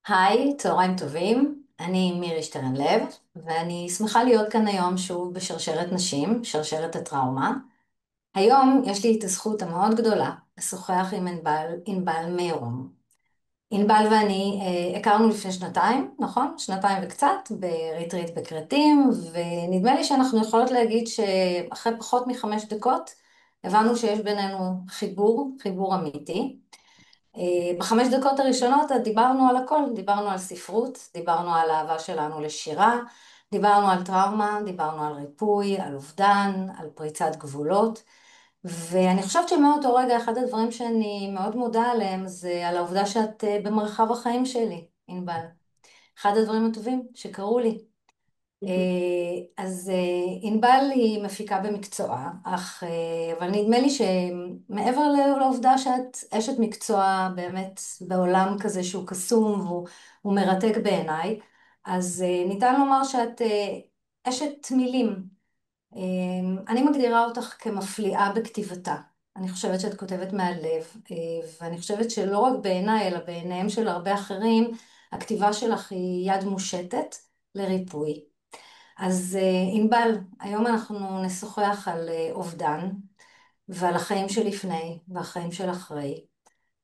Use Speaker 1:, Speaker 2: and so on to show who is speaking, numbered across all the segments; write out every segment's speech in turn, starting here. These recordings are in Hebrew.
Speaker 1: היי, צהריים טובים. אני מירי שטרן לב, ואני שמחה להיות כאן היום שוב בשרשרת נשים, שרשרת הטראומה. היום יש לי את הזכות המאוד גדולה לשוחח עם ענבל מיירום. ענבל ואני הכרנו לפני שנתיים, נכון? שנתיים וקצת, בריטריט בכרתים, ונדמה לי שאנחנו יכולות להגיד שאחרי פחות מ5 דקות הבנו שיש בינינו חיבור אמיתי. ב5 דקות הראשונות דיברנו על הכל, דיברנו על ספרות, דיברנו על האהבה שלנו לשירה, דיברנו על טראומה, דיברנו על ריפוי, על אובדן, על פריצת גבולות, ואני חושבת שמאותו רגע אחד הדברים שאני מאוד מודה עליהם זה על העובדה שאת במרחב החיים שלי, ענבל. אחד הדברים הטובים שקרו לי. אז ענבל היא מפיקה במקצועה, אבל נדמה לי שמעבר לעובדה שאת אשת מקצוע באמת בעולם כזה שהוא קסום והוא מרתק בעיניי, אז ניתן לומר שאת אשת מילים. אני מגדירה אותך כמפליאה בכתיבתה. אני חושבת שאת כותבת מהלב, ואני חושבת שלא רק בעיניי, אלא בעיניהם של הרבה אחרים, הכתיבה שלך היא יד מושטת לריפוי. אז ענבל, היום אנחנו נשוחח על אובדן ועל החיים שלפני והחיים של אחרי.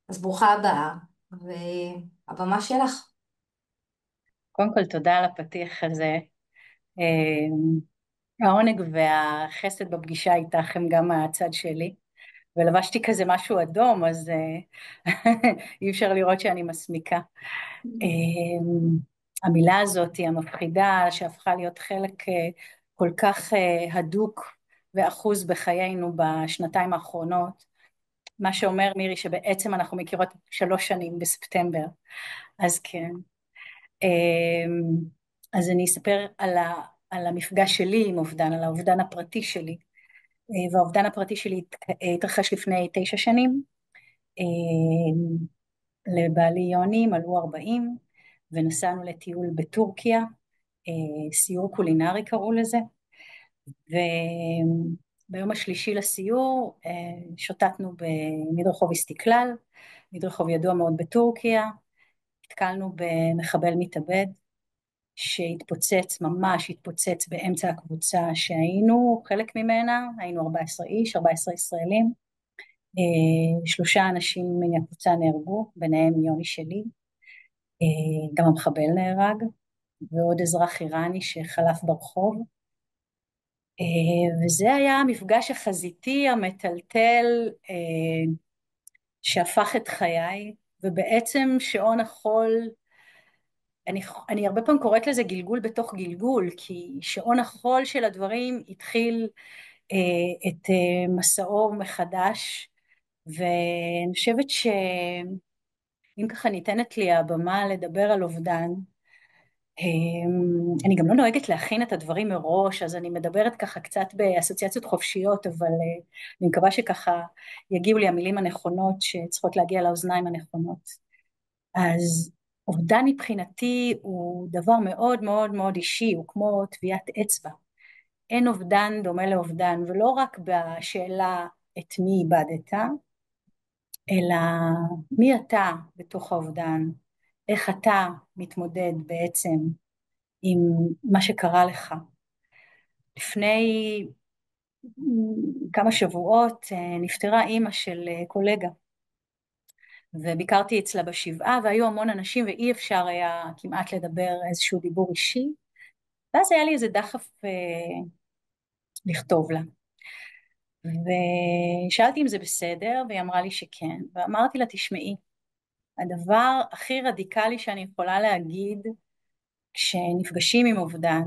Speaker 1: אז ברוכה הבאה, והבמה שלך.
Speaker 2: קודם כל, תודה על הפתיח הזה. העונג והחסד בפגישה איתך הם גם מהצד שלי, ולבשתי כזה משהו אדום, אז אי אפשר לראות שאני מסמיקה. המילה הזאת היא המפחידה, שהפכה להיות חלק כל כך הדוק ואחוז בחיינו בשנתיים האחרונות, מה שאומר, מירי, שבעצם אנחנו מכירות 3 שנים בספטמבר, אז כן. אמ, אז אני אספר על המפגש שלי עם אובדן, על האובדן הפרטי שלי. והאובדן הפרטי שלי התרחש לפני 9 שנים. אמ, לבעלי יוני מלאו 40, ונסענו לטיול בטורקיה, סיור קולינרי קראו לזה, וביום השלישי לסיור שוטטנו במדרחוב איסתיקלל, מדרחוב ידוע מאוד בטורקיה, נתקלנו במחבל מתאבד, שהתפוצץ, ממש התפוצץ באמצע הקבוצה שהיינו חלק ממנה, היינו 14 איש, 14 ישראלים, 3 אנשים מהקבוצה נהרגו, ביניהם יוני שלי, גם המחבל נהרג, ועוד אזרח איראני שחלף ברחוב, וזה היה המפגש החזיתי המטלטל שהפך את חיי, ובעצם שעון החול, אני הרבה פעמים קוראת לזה גלגול בתוך גלגול, כי שעון החול של הדברים התחיל את מסעו מחדש, ואני חושבת שאם ככה ניתנת לי הבמה לדבר על אובדן, אני גם לא נוהגת להכין את הדברים מראש, אז אני מדברת ככה קצת באסוציאציות חופשיות, אבל אני מקווה שככה יגיעו לי המילים הנכונות שצריכות להגיע לאוזניים הנכונות. אז אובדן מבחינתי הוא דבר מאוד מאוד מאוד אישי, הוא כמו טביעת אצבע. אין אובדן דומה לאובדן, ולא רק בשאלה את מי איבדת, אלא מי אתה בתוך האובדן, איך אתה מתמודד בעצם עם מה שקרה לך. לפני כמה שבועות נפטרה אימא של קולגה, וביקרתי אצלה בשבעה, והיו המון אנשים ואי אפשר היה כמעט לדבר איזשהו דיבור אישי, ואז היה לי איזה דחף לכתוב לה. ושאלתי אם זה בסדר, והיא אמרה לי שכן, ואמרתי לה, תשמעי, הדבר הכי רדיקלי שאני יכולה להגיד כשנפגשים עם אובדן,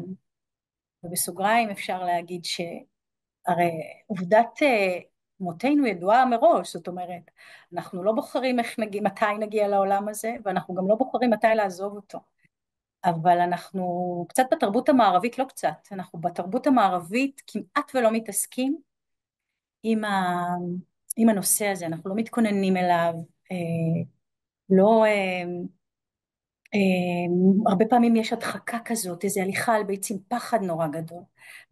Speaker 2: ובסוגריים אפשר להגיד שהרי עובדת מותנו ידועה מראש, זאת אומרת, אנחנו לא בוחרים מתי נגיע לעולם הזה, ואנחנו גם לא בוחרים מתי לעזוב אותו. אבל אנחנו קצת בתרבות המערבית, לא קצת, אנחנו בתרבות המערבית כמעט ולא מתעסקים עם, ה, עם הנושא הזה, אנחנו לא מתכוננים אליו, לא, הרבה פעמים יש הדחקה כזאת, איזו הליכה על ביצים, פחד נורא גדול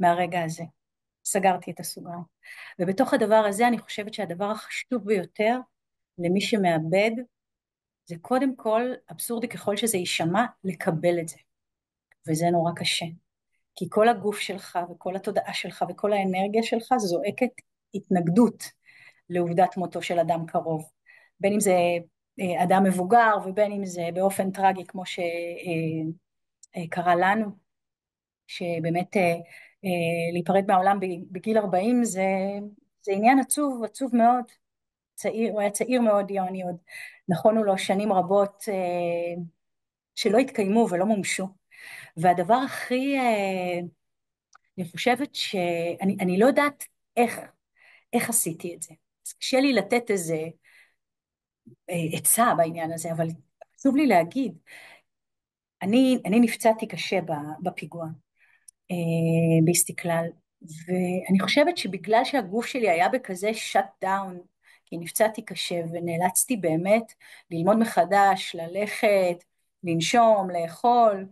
Speaker 2: מהרגע הזה. סגרתי את הסוגריים. ובתוך הדבר הזה אני חושבת שהדבר החשוב ביותר למי שמאבד, זה קודם כל, אבסורדי ככל שזה יישמע, לקבל את זה, וזה נורא קשה. כי כל הגוף שלך וכל התודעה שלך וכל האנרגיה שלך זועקת התנגדות לעובדת מותו של אדם קרוב. בין אם זה אדם מבוגר ובין אם זה באופן טרגי כמו שקרה לנו, שבאמת להיפרד מהעולם בגיל 40 זה עניין עצוב, עצוב מאוד. צעיר, הוא היה צעיר מאוד, יוני, עוד נכונו לו שנים רבות שלא התקיימו ולא מומשו. והדבר הכי, אני חושבת שאני לא יודעת איך עשיתי את זה. אז קשה לי לתת איזה עצה בעניין הזה, אבל חשוב לי להגיד, אני נפצעתי קשה בפיגוע באסתקלל, ואני חושבת שבגלל שהגוף שלי היה בכזה shut down, כי נפצעתי קשה ונאלצתי באמת ללמוד מחדש, ללכת, לנשום, לאכול,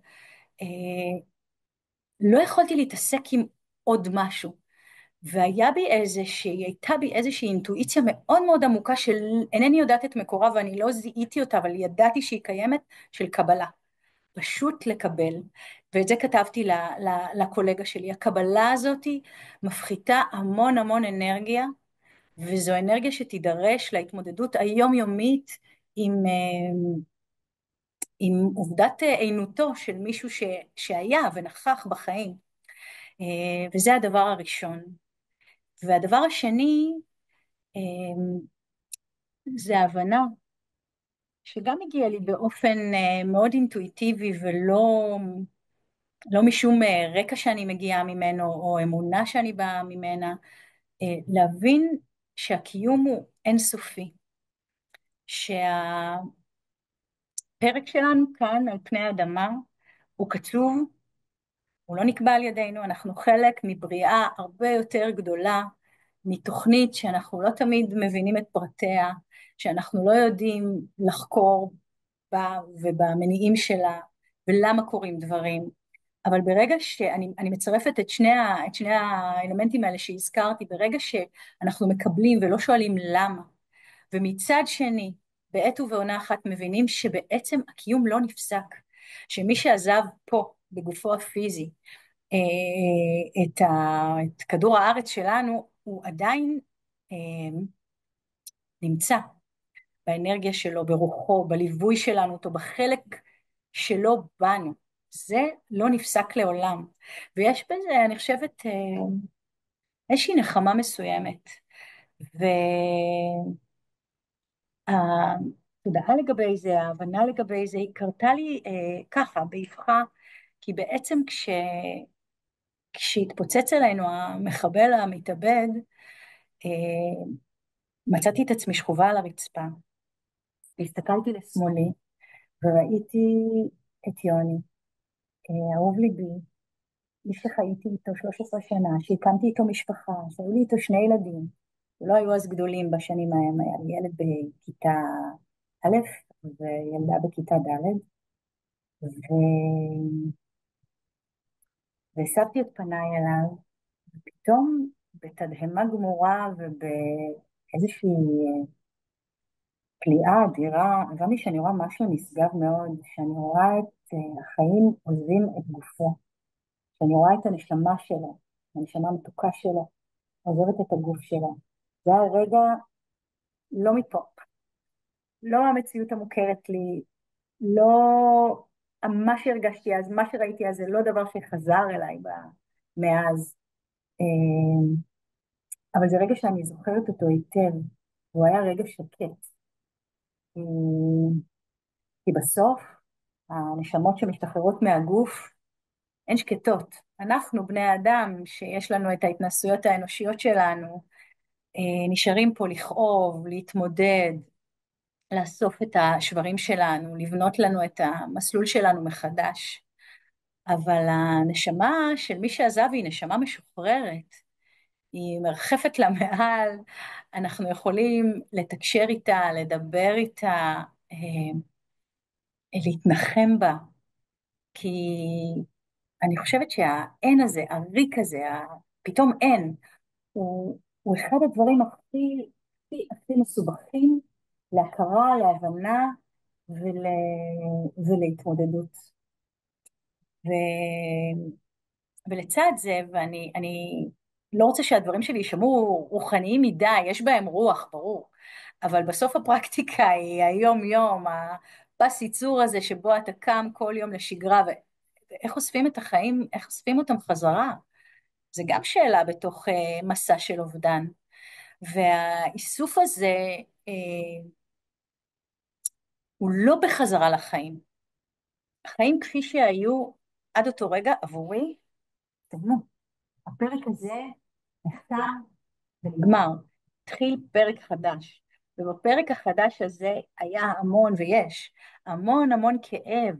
Speaker 2: אה, לא יכולתי להתעסק עם עוד משהו. והיה בי הייתה בי איזושהי אינטואיציה מאוד מאוד עמוקה של אינני יודעת את מקורה ואני לא זיהיתי אותה, אבל ידעתי שהיא קיימת, של קבלה. פשוט לקבל. ואת זה כתבתי לקולגה שלי. הקבלה הזאת מפחיתה המון המון אנרגיה, וזו אנרגיה שתידרש להתמודדות היומיומית עם עובדת עינותו של מישהו שהיה ונכח בחיים. וזה הדבר הראשון. והדבר השני, זה ההבנה שגם הגיע לי באופן מאוד אינטואיטיבי ולא לא משום רקע שאני מגיעה ממנו או אמונה שאני באה ממנה, להבין שהקיום הוא אינסופי, שהפרק שלנו כאן על פני האדמה הוא קצוב, הוא לא נקבע על ידינו, אנחנו חלק מבריאה הרבה יותר גדולה, מתוכנית שאנחנו לא תמיד מבינים את פרטיה, שאנחנו לא יודעים לחקור בה ובמניעים שלה ולמה קורים דברים. אבל ברגע שאני מצרפת את שני האלמנטים האלה שהזכרתי, ברגע שאנחנו מקבלים ולא שואלים למה, ומצד שני, בעת ובעונה אחת מבינים שבעצם הקיום לא נפסק, שמי שעזב פה בגופו הפיזי את כדור הארץ שלנו, הוא עדיין נמצא באנרגיה שלו, ברוחו, בליווי שלנו אותו, בחלק שלו בנו. זה לא נפסק לעולם. ויש בזה, אני חושבת, איזושהי נחמה מסוימת. והתודעה לגבי זה, ההבנה לגבי זה, היא קרתה לי ככה, באבחה, כי בעצם כשהתפוצץ עלינו המחבל המתאבד, אה, מצאתי את עצמי שכובה על הרצפה. הסתכלתי לשמאלי וראיתי את יוני, אהוב ליבי, איש שחייתי איתו 13 שנה, שהקמתי איתו משפחה, שהיו לי איתו שני ילדים, שלא היו אז גדולים בשנים ההם, היה לי ילד בכיתה א' וילדה בכיתה ד', ו... והסבתי את פניי אליו, ופתאום בתדהמה גמורה ובאיזושהי פליאה אדירה, הבנתי שאני רואה משהו נשגב מאוד, שאני רואה את החיים עוזבים את גופו, שאני רואה את הנשמה שלו, הנשמה המתוקה שלו, עוזבת את הגוף שלו. זה היה רגע לא מפה, לא המציאות המוכרת לי, לא מה שהרגשתי אז, מה שראיתי אז, זה לא דבר שחזר אליי מאז, אבל זה רגע שאני זוכרת אותו היטב, הוא היה רגע שקט, כי בסוף הנשמות שמשתחררות מהגוף הן שקטות. אנחנו בני האדם שיש לנו את ההתנסויות האנושיות שלנו, נשארים פה לכאוב, להתמודד, לאסוף את השברים שלנו, לבנות לנו את המסלול שלנו מחדש. אבל הנשמה של מי שעזב היא נשמה משוחררת, היא מרחפת לה מעל, אנחנו יכולים לתקשר איתה, לדבר איתה, להתנחם בה, כי אני חושבת שהאין הזה, הריק הזה, פתאום אין, הוא אחד הדברים הכי מסובכים להכרה, להבנה, ול... ולהתמודדות. ו... ולצד זה, ואני לא רוצה שהדברים שלי יישמעו רוחניים מדי, יש בהם רוח, ברור, אבל בסוף הפרקטיקה היא היום-יום, הפס ייצור הזה שבו אתה קם כל יום לשגרה, ואיך אוספים את החיים, איך אוספים אותם חזרה, זה גם שאלה בתוך מסע של אובדן. והאיסוף הזה אה, הוא לא בחזרה לחיים. החיים כפי שהיו עד אותו רגע עבורי, תראו, הפרק הזה נחתם ונגמר, התחיל פרק חדש, ובפרק החדש הזה היה המון, ויש המון המון כאב,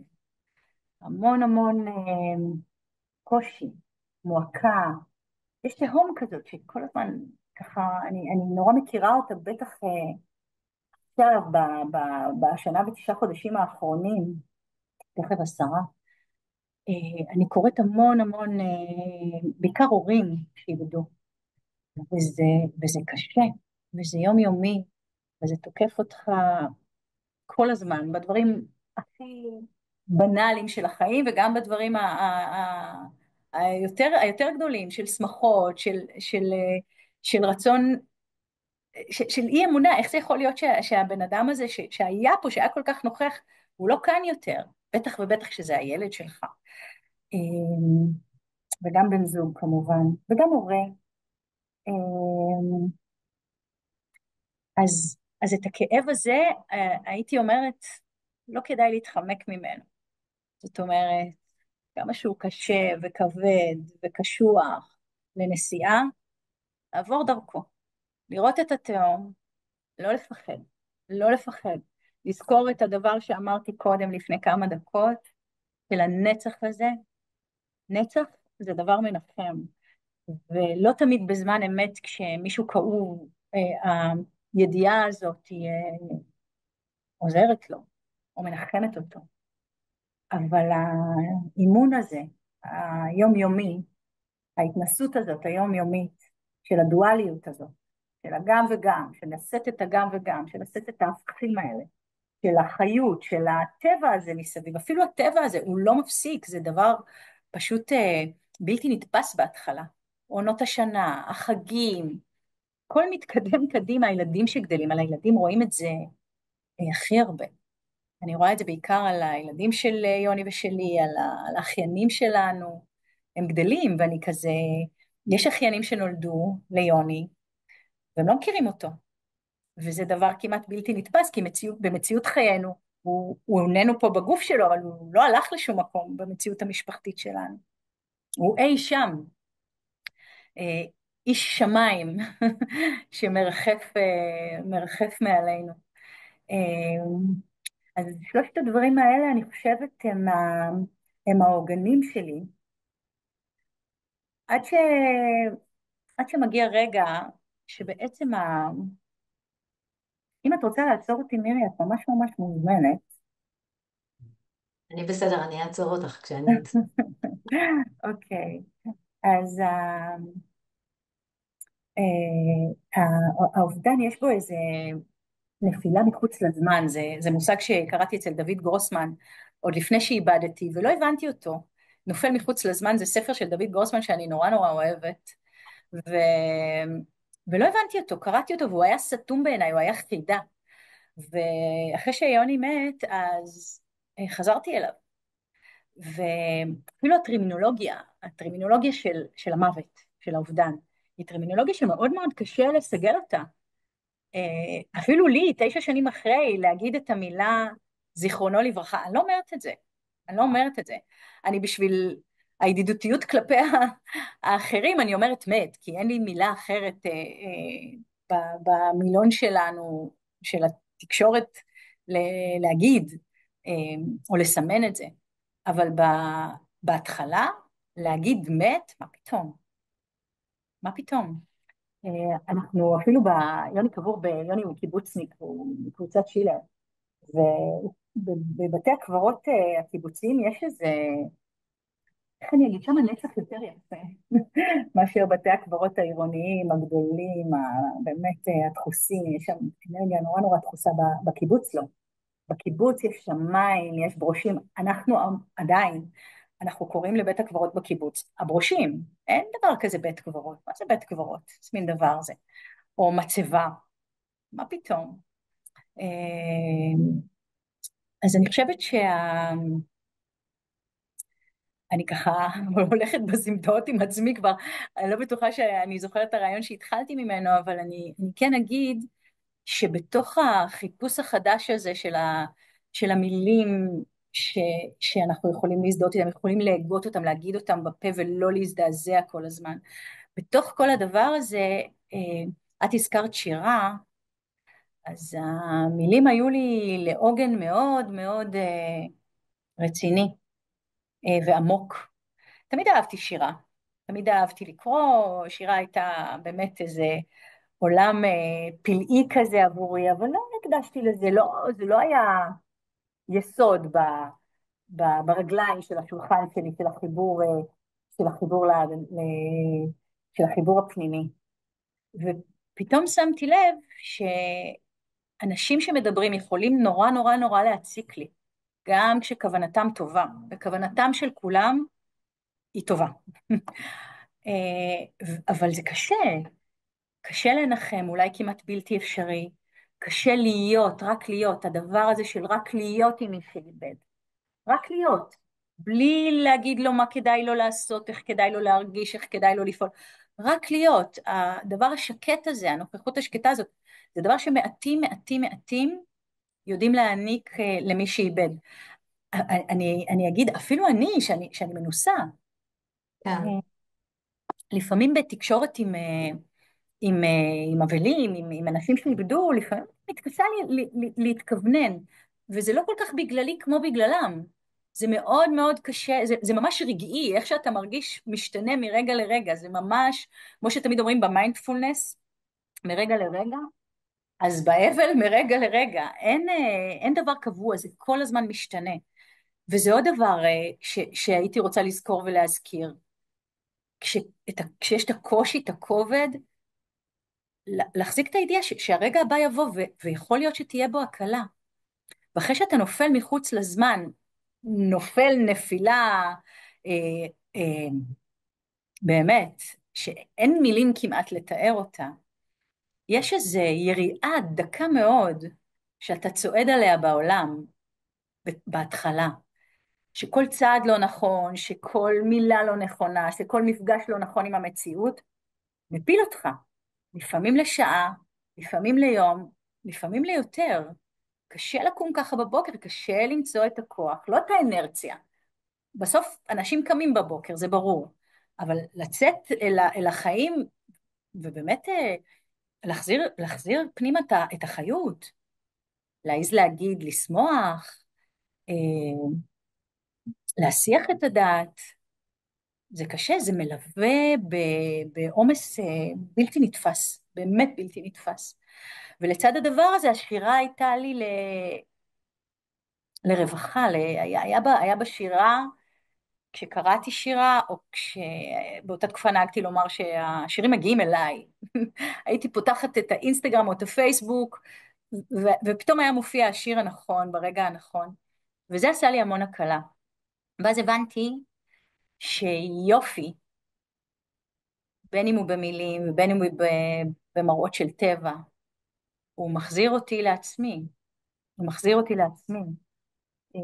Speaker 2: המון המון קושי, מועקה, יש תהום כזאת שכל הזמן ככה, אני נורא מכירה אותה, בטח עכשיו בשנה ותשעה חודשים האחרונים, תכף 10, אני קוראת המון המון, בעיקר הורים שאיבדו, וזה, וזה קשה, וזה יומיומי, וזה תוקף אותך כל הזמן, בדברים הכי בנאליים של החיים, וגם בדברים היותר גדולים, של שמחות, של רצון, של אי אמונה, איך זה יכול להיות שהבן אדם הזה שהיה פה, שהיה כל כך נוכח, הוא לא כאן יותר, בטח ובטח שזה הילד שלך. וגם בן זוג כמובן, וגם הורה. אז את הכאב הזה, הייתי אומרת, לא כדאי להתחמק ממנו. זאת אומרת, כמה שהוא קשה וכבד וקשוח לנסיעה, לעבור דרכו, לראות את התהום, לא לפחד, לא לפחד. לזכור את הדבר שאמרתי קודם לפני כמה דקות, של הנצח הזה, נצח זה דבר מנחם, ולא תמיד בזמן אמת כשמישהו כאוב, הידיעה הזאת היא עוזרת לו, או מנחמת אותו. אבל האימון הזה, היומיומי, ההתנסות הזאת היומיומית, של הדואליות הזאת, של הגם וגם, של לשאת את הגם וגם, של לשאת את ההפכים האלה, של החיות, של הטבע הזה מסביב, אפילו הטבע הזה הוא לא מפסיק, זה דבר פשוט בלתי נתפס בהתחלה. עונות השנה, החגים, הכל מתקדם קדימה, הילדים שגדלים, על הילדים רואים את זה הכי הרבה. אני רואה את זה בעיקר על הילדים של יוני ושלי, על האחיינים שלנו, הם גדלים ואני כזה, יש אחיינים שנולדו ליוני, והם לא מכירים אותו, וזה דבר כמעט בלתי נתפס, כי במציאות חיינו, הוא איננו פה בגוף שלו, אבל הוא לא הלך לשום מקום במציאות המשפחתית שלנו, הוא אי שם, אה, איש שמיים שמרחף מעלינו. אז שלושת הדברים האלה אני חושבת הם העוגנים שלי, עד ש... עד שמגיע רגע שבעצם אם את רוצה לעצור אותי מירי, את ממש ממש מוזמנת.
Speaker 1: אני בסדר, אני אעצור אותך כשאני ארצה.
Speaker 2: אוקיי, אז האובדן יש בו איזה נפילה מחוץ לזמן, זה מושג שקראתי אצל דוד גרוסמן עוד לפני שאיבדתי ולא הבנתי אותו. נופל מחוץ לזמן זה ספר של דוד גרוסמן שאני נורא נורא אוהבת, ו... ולא הבנתי אותו, קראתי אותו והוא היה סתום בעיניי, הוא היה חידה, ואחרי שיוני מת אז חזרתי אליו, ואפילו הטרמינולוגיה של המוות, של האובדן, היא טרמינולוגיה שמאוד מאוד קשה לסגל אותה, אפילו לי, 9 שנים אחרי, להגיד את המילה זיכרונו לברכה, אני לא אומרת את זה, אני לא אומרת את זה. אני בשביל הידידותיות כלפי האחרים, אני אומרת מת, כי אין לי מילה אחרת במילון שלנו, של התקשורת, להגיד או לסמן את זה. אבל בהתחלה, להגיד מת, מה פתאום? מה פתאום? אנחנו אפילו יוני קבור יוני הוא קיבוצניק, הוא מקבוצת שילר, ובבתי הקברות הקיבוציים יש איזה, איך אני אגיד, שם הנצח יותר יפה, מאשר בתי הקברות העירוניים הגדולים, באמת הדחוסים, יש שם אנרגיה נורא נורא דחוסה בקיבוץ לא. בקיבוץ יש שמיים, יש ברושים, אנחנו עדיין, אנחנו קוראים לבית הקברות בקיבוץ הברושים, אין דבר כזה בית קברות, מה זה בית קברות? זה מין דבר זה, או מצבה, מה פתאום? אה, אז אני חושבת אני ככה הולכת בסמטאות עם עצמי כבר, אני לא בטוחה שאני זוכרת את הרעיון שהתחלתי ממנו, אבל אני כן אגיד שבתוך החיפוש החדש הזה של המילים ש, שאנחנו יכולים להזדהות איתם, יכולים להגות אותם, להגיד אותם בפה ולא להזדעזע כל הזמן. בתוך כל הדבר הזה, את הזכרת שירה, אז המילים היו לי לעוגן מאוד מאוד רציני ועמוק. תמיד אהבתי שירה, תמיד אהבתי לקרוא, שירה הייתה באמת איזה עולם פלאי כזה עבורי, אבל לא הקדשתי לזה, לא, זה לא היה יסוד ברגליים של השולחן שלי, של החיבור, של החיבור הפנימי. ופתאום שמתי לב שאנשים שמדברים יכולים נורא נורא נורא להציק לי, גם כשכוונתם טובה, וכוונתם של כולם היא טובה. אבל זה קשה, קשה לנחם, אולי כמעט בלתי אפשרי, קשה להיות, רק להיות, הדבר הזה של רק להיות עם מי שאיבד, רק להיות, בלי להגיד לו מה כדאי לו לעשות, איך כדאי לו להרגיש, איך כדאי לו לפעול, רק להיות, הדבר השקט הזה, הנוכחות השקטה הזאת, זה דבר שמעטים, מעטים, מעטים יודעים להעניק למי שאיבד. אני אגיד, אפילו אני, שאני מנוסה,
Speaker 1: כן,
Speaker 2: לפעמים בתקשורת עם אבלים, עם אנשים שאיבדו, לפעמים מתקשה להתכוונן, וזה לא כל כך בגללי כמו בגללם. זה מאוד מאוד קשה, זה ממש רגעי, איך שאתה מרגיש משתנה מרגע לרגע, זה ממש, כמו שתמיד אומרים במיינדפולנס, מרגע לרגע, אז באבל מרגע לרגע, אין דבר קבוע, זה כל הזמן משתנה. וזה עוד דבר שהייתי רוצה לזכור ולהזכיר, כשיש את הקושי, את הכובד, להחזיק את הידיעה שהרגע הבא יבוא ויכול להיות שתהיה בו הקלה. ואחרי שאתה נופל מחוץ לזמן, נופל נפילה, אה, אה, באמת, שאין מילים כמעט לתאר אותה, יש איזו יריעה דקה מאוד שאתה צועד עליה בעולם בהתחלה, שכל צעד לא נכון, שכל מילה לא נכונה, שכל מפגש לא נכון עם המציאות, מפיל אותך, לפעמים לשעה, לפעמים ליום, לפעמים ליותר. קשה לקום ככה בבוקר, קשה למצוא את הכוח, לא את האנרציה. בסוף אנשים קמים בבוקר, זה ברור, אבל לצאת אל החיים ובאמת להחזיר פנימה את החיות, להעז להגיד, לשמוח, אה, להסיח את הדעת, זה קשה, זה מלווה בעומס בלתי נתפס, באמת בלתי נתפס. ולצד הדבר הזה, השירה הייתה לי לרווחה, היה בשירה, כשקראתי שירה, או כשבאותה תקופה נהגתי לומר שהשירים מגיעים אליי. הייתי פותחת את האינסטגרם או את הפייסבוק, ופתאום היה מופיע השיר הנכון, ברגע הנכון. וזה עשה לי המון הקלה. ואז הבנתי שיופי, בין אם הוא במילים ובין אם הוא במראות של טבע, הוא מחזיר אותי לעצמי, הוא מחזיר אותי לעצמי. אה,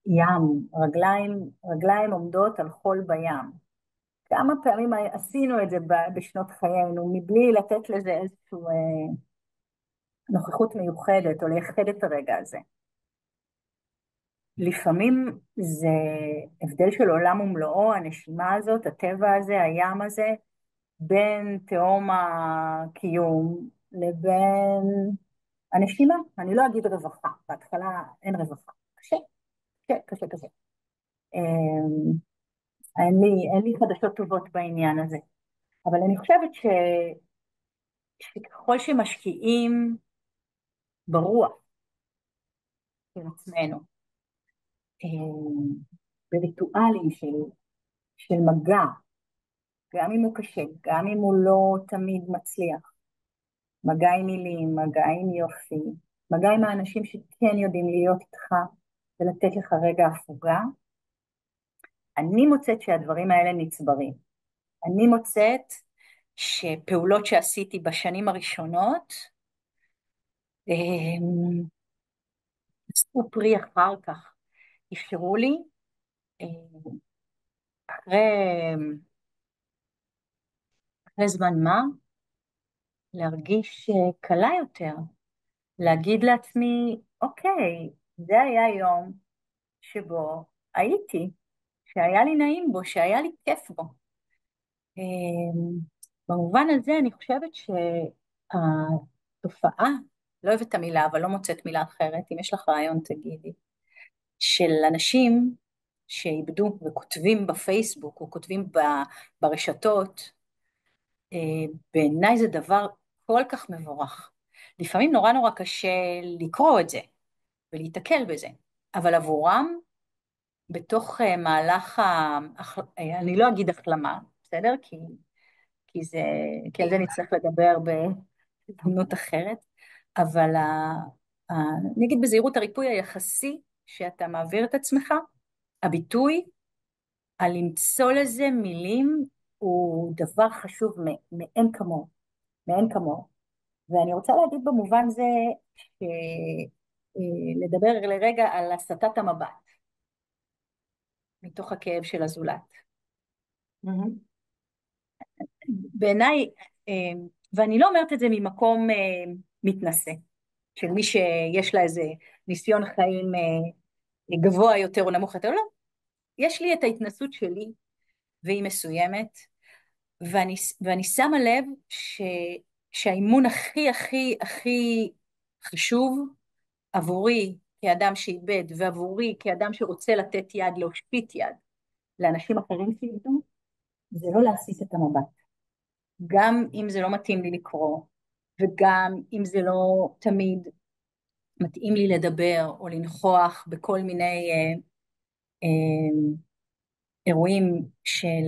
Speaker 2: ים, רגליים עומדות על חול בים. כמה פעמים עשינו את זה בשנות חיינו, מבלי לתת לזה איזושהי נוכחות מיוחדת או לייחד את הרגע הזה. לפעמים זה הבדל של עולם ומלואו, הנשימה הזאת, הטבע הזה, הים הזה, בין תהום הקיום לבין הנשימה. אני לא אגיד רווחה, בהתחלה אין רווחה. קשה, קשה, קשה, קשה. אמ, אין לי חדשות טובות בעניין הזה. אבל אני חושבת שככל שמשקיעים ברוח של עצמנו, אמ, בריטואלים של מגע, גם אם הוא קשה, גם אם הוא לא תמיד מצליח, מגע עם מילים, מגע עם יופי, מגע עם האנשים שכן יודעים להיות איתך ולתת לך רגע הפוגה. אני מוצאת שהדברים האלה נצברים. אני מוצאת שפעולות שעשיתי בשנים הראשונות, אמ, עשו פרי אחר כך, אפשרו לי, אחרי, אחרי זמן מה, להרגיש קלה יותר, להגיד לעצמי, אוקיי, זה היה יום שבו הייתי, שהיה לי נעים בו, שהיה לי כיף בו. אמ, במובן הזה אני חושבת שהתופעה, לא אוהבת את המילה, אבל לא מוצאת מילה אחרת, אם יש לך רעיון תגידי, של אנשים שאיבדו וכותבים בפייסבוק או כותבים ברשתות, בעיניי זה דבר כל כך מבורך. לפעמים נורא נורא קשה לקרוא את זה ולהיתקל בזה, אבל עבורם, בתוך מהלך, אני לא אגיד החלמה, בסדר? כי כי על זה נצטרך לדבר בהזדמנות אחרת, אבל ה, אני אגיד בזהירות הריפוי היחסי שאתה מעביר את עצמך, הביטוי, על למצוא לזה מילים, הוא דבר חשוב מאין כמוהו, מאין כמוהו. ואני רוצה להגיד במובן זה, לדבר לרגע על הסטת המבט, מתוך הכאב של הזולת.
Speaker 1: מהמם.
Speaker 2: בעיניי, ואני לא אומרת את זה ממקום מתנשא, של מי שיש לה איזה ניסיון חיים גבוה יותר או נמוך יותר, לא. יש לי את ההתנסות שלי, והיא מסוימת, ואני שמה לב שהאימון הכי הכי הכי חשוב עבורי כאדם שאיבד, ועבורי כאדם שרוצה לתת יד, להושיט יד לאנשים אחרים שאיבדו, זה לא להסיס את המבט. גם אם זה לא מתאים לי לקרוא, וגם אם זה לא תמיד מתאים לי לדבר או לנכוח בכל מיני אה, אירועים של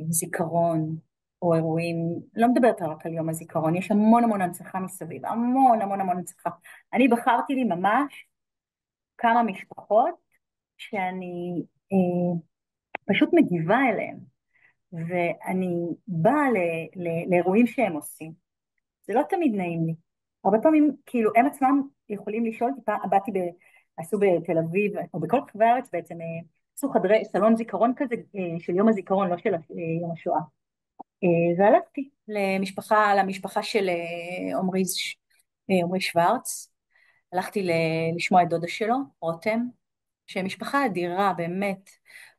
Speaker 2: זיכרון, או אירועים, לא מדברת רק על יום הזיכרון, יש המון המון הנצחה מסביב, המון המון המון הנצחה. אני בחרתי לי ממש כמה משפחות שאני פשוט מגיבה אליהן, ואני באה לאירועים שהם עושים. זה לא תמיד נעים לי. הרבה פעמים, כאילו, הם עצמם יכולים לשאול, עשו בתל אביב, או בכל רחבי הארץ בעצם, עשו חדרי, סלון זיכרון כזה, של יום הזיכרון, לא של יום השואה. והלכתי למשפחה של עמרי שוורץ, הלכתי לשמוע את דודה שלו, רותם, שהיא משפחה אדירה, באמת,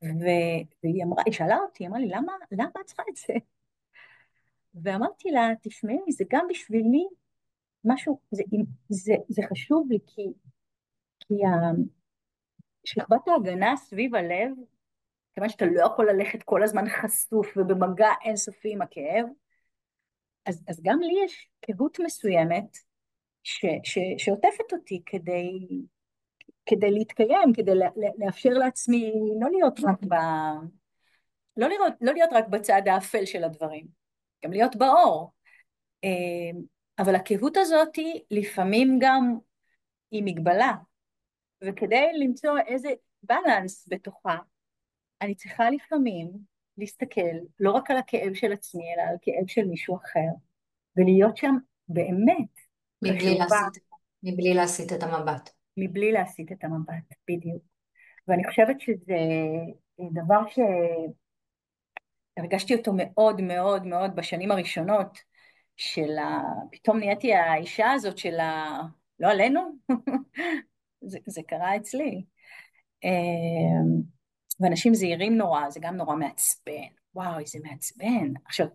Speaker 2: והיא אמרה, היא שאלה אותי, אמרה לי, למה את צריכה את זה? ואמרתי לה, תשמעי, זה גם בשבילי משהו, זה חשוב לי, כי שכבת ההגנה סביב הלב, כיוון שאתה לא יכול ללכת כל הזמן חשוף ובמגע אינסופי עם הכאב, אז גם לי יש קהות מסוימת שעוטפת אותי כדי להתקיים, כדי לאפשר לעצמי לא להיות רק לא להיות רק בצד האפל של הדברים, גם להיות באור. אבל הקהות הזאת לפעמים גם היא מגבלה, וכדי למצוא איזה בלנס בתוכה, אני צריכה לפעמים להסתכל לא רק על הכאב של עצמי, אלא על כאב של מישהו אחר, ולהיות שם באמת
Speaker 1: מבלי
Speaker 2: קשובה,
Speaker 1: להסיט, מבלי להסיט את המבט.
Speaker 2: מבלי להסיט את המבט, בדיוק. ואני חושבת שזה דבר שהרגשתי אותו מאוד מאוד מאוד בשנים הראשונות, פתאום נהייתי האישה הזאת לא עלינו, זה קרה אצלי. ואנשים זהירים נורא, זה גם נורא מעצבן. וואו, איזה מעצבן. עכשיו,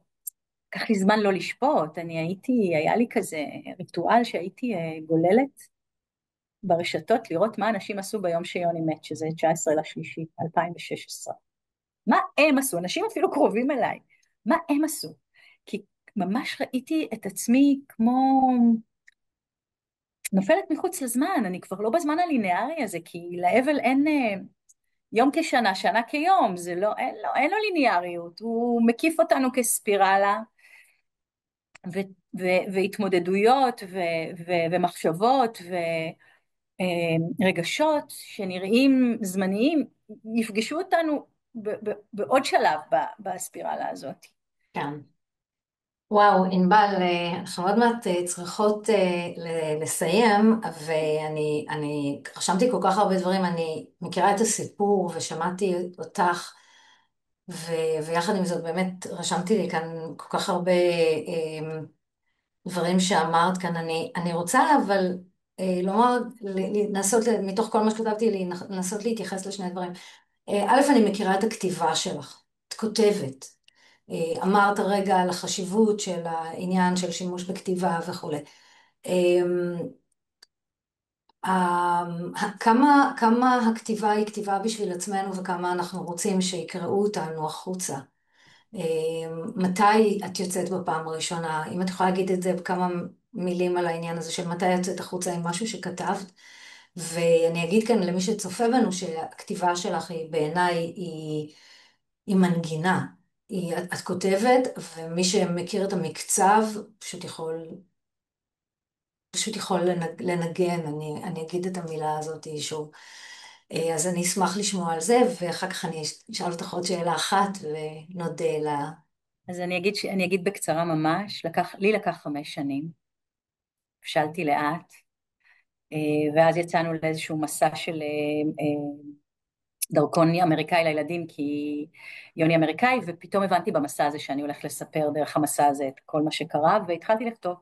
Speaker 2: לקח לי זמן לא לשפוט, היה לי כזה ריטואל שהייתי גוללת ברשתות לראות מה אנשים עשו ביום שיוני מת, שזה 19 לשלישי, 2016. מה הם עשו? אנשים אפילו קרובים אליי. מה הם עשו? כי ממש ראיתי את עצמי כמו נופלת מחוץ לזמן, אני כבר לא בזמן הלינארי הזה, כי להבל אין יום כשנה, שנה כיום, אין לו ליניאריות, הוא מקיף אותנו כספירלה, והתמודדויות ומחשבות ורגשות שנראים זמניים, יפגשו אותנו בעוד שלב בספירלה הזאת.
Speaker 1: כן. וואו, ענבל, אנחנו עוד מעט צריכות לסיים, ואני רשמתי כל כך הרבה דברים, אני מכירה את הסיפור ושמעתי אותך, ויחד עם זאת באמת רשמתי לי כאן כל כך הרבה דברים שאמרת כאן. אני רוצה אבל לומר, לנסות, מתוך כל מה שכתבתי לי, לנסות להתייחס לשני דברים. א', אני מכירה את הכתיבה שלך, את כותבת. אמרת הרגע על החשיבות של העניין של שימוש בכתיבה וכולי. כמה הכתיבה היא כתיבה בשביל עצמנו וכמה אנחנו רוצים שיקראו אותנו החוצה. מתי את יוצאת בפעם הראשונה? אם את יכולה להגיד את זה בכמה מילים על העניין הזה של מתי יוצאת החוצה עם משהו שכתבת. ואני אגיד כאן למי שצופה בנו שהכתיבה שלך היא בעיניי היא מנגינה. את כותבת, ומי שמכיר את המקצב פשוט יכול לנגן, אני אגיד את המילה הזאת שוב. אז אני אשמח לשמוע על זה, ואחר כך אני אשאל אותך עוד שאלה אחת, ונודה לה.
Speaker 2: אז אני אגיד בקצרה ממש, לי לקח 5 שנים, הבשלתי לאט, ואז יצאנו לאיזשהו מסע של דרכון אמריקאי לילדים, כי יוני אמריקאי, ופתאום הבנתי במסע הזה שאני הולכת לספר דרך המסע הזה את כל מה שקרה, והתחלתי לכתוב.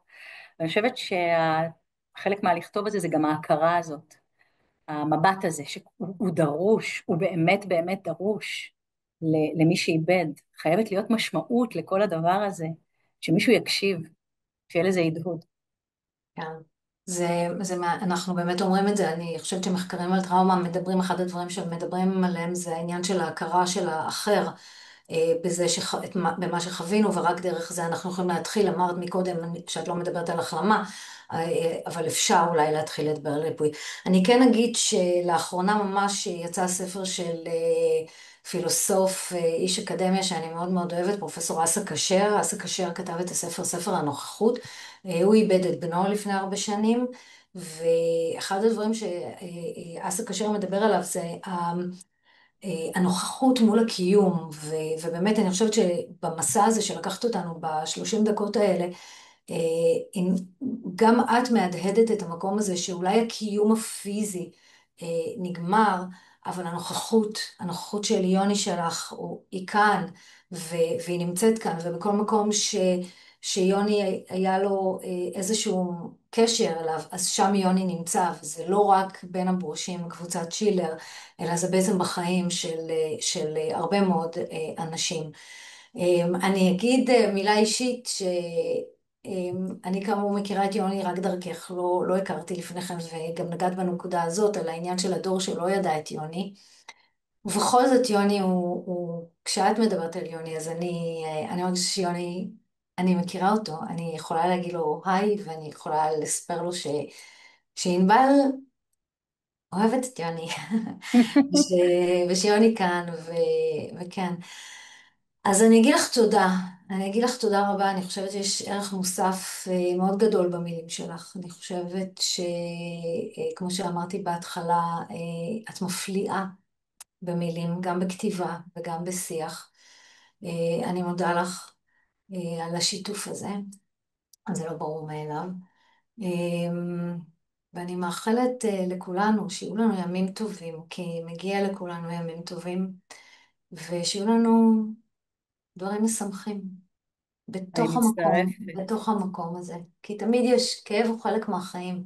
Speaker 2: ואני חושבת שחלק מהלכתוב הזה זה גם ההכרה הזאת, המבט הזה, שהוא דרוש, הוא באמת באמת דרוש למי שאיבד. חייבת להיות משמעות לכל הדבר הזה, שמישהו יקשיב, שיהיה לזה הדהוד.
Speaker 1: כן. אנחנו באמת אומרים את זה, אני חושבת שמחקרים על טראומה מדברים, אחד הדברים שמדברים עליהם זה העניין של ההכרה של האחר, במה שחווינו, ורק דרך זה אנחנו יכולים להתחיל. אמרת מקודם שאת לא מדברת על החלמה, אבל אפשר אולי להתחיל לדבר על ריפוי. אני כן אגיד שלאחרונה ממש יצא ספר של פילוסוף, איש אקדמיה שאני מאוד מאוד אוהבת, פרופסור אסא כשר. אסא כשר כתב את הספר, ספר הנוכחות. הוא איבד את בנו לפני הרבה שנים, ואחד הדברים שאסא כשר מדבר עליו זה הנוכחות מול הקיום, ובאמת אני חושבת שבמסע הזה שלקחת אותנו ב30 דקות האלה, אה, אם גם את מהדהדת את המקום הזה שאולי הקיום הפיזי נגמר, אבל הנוכחות של יוני שלך היא כאן, והיא נמצאת כאן, ובכל מקום שיוני היה לו איזשהו קשר אליו, אז שם יוני נמצא, וזה לא רק בין הברושים, קבוצת שילר, אלא זה בעצם בחיים של הרבה מאוד אנשים. אני אגיד מילה אישית אני כאמור מכירה את יוני רק דרכך, לא הכרתי לפני כן, וגם נגעת בנקודה הזאת על העניין של הדור שלא ידע את יוני. ובכל זאת יוני כשאת מדברת על יוני, אז אני מרגישה שיוני, אני מכירה אותו, אני יכולה להגיד לו היי, ואני יכולה לספר לו שענבל אוהבת את יוני, ושיוני כאן, וכן. אז אני אגיד לך תודה, אני אגיד לך תודה רבה, אני חושבת שיש ערך מוסף מאוד גדול במילים שלך. אני חושבת שכמו שאמרתי בהתחלה, את מפליאה במילים, גם בכתיבה וגם בשיח. אני מודה לך על השיתוף הזה, זה לא ברור מאליו. ואני מאחלת לכולנו שיהיו לנו ימים טובים, כי מגיע לכולנו ימים טובים, ושיהיו לנו דברים משמחים
Speaker 2: אני מצטרפת,
Speaker 1: בתוך המקום הזה. כי תמיד יש, כאב הוא חלק מהחיים,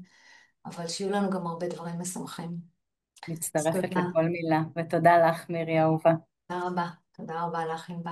Speaker 1: אבל שיהיו לנו גם הרבה דברים משמחים. אז
Speaker 2: מצטרפת
Speaker 1: תודה,
Speaker 2: לכל מילה, ותודה לך, מירי אהובה.
Speaker 1: תודה רבה. תודה רבה לך, ענבל.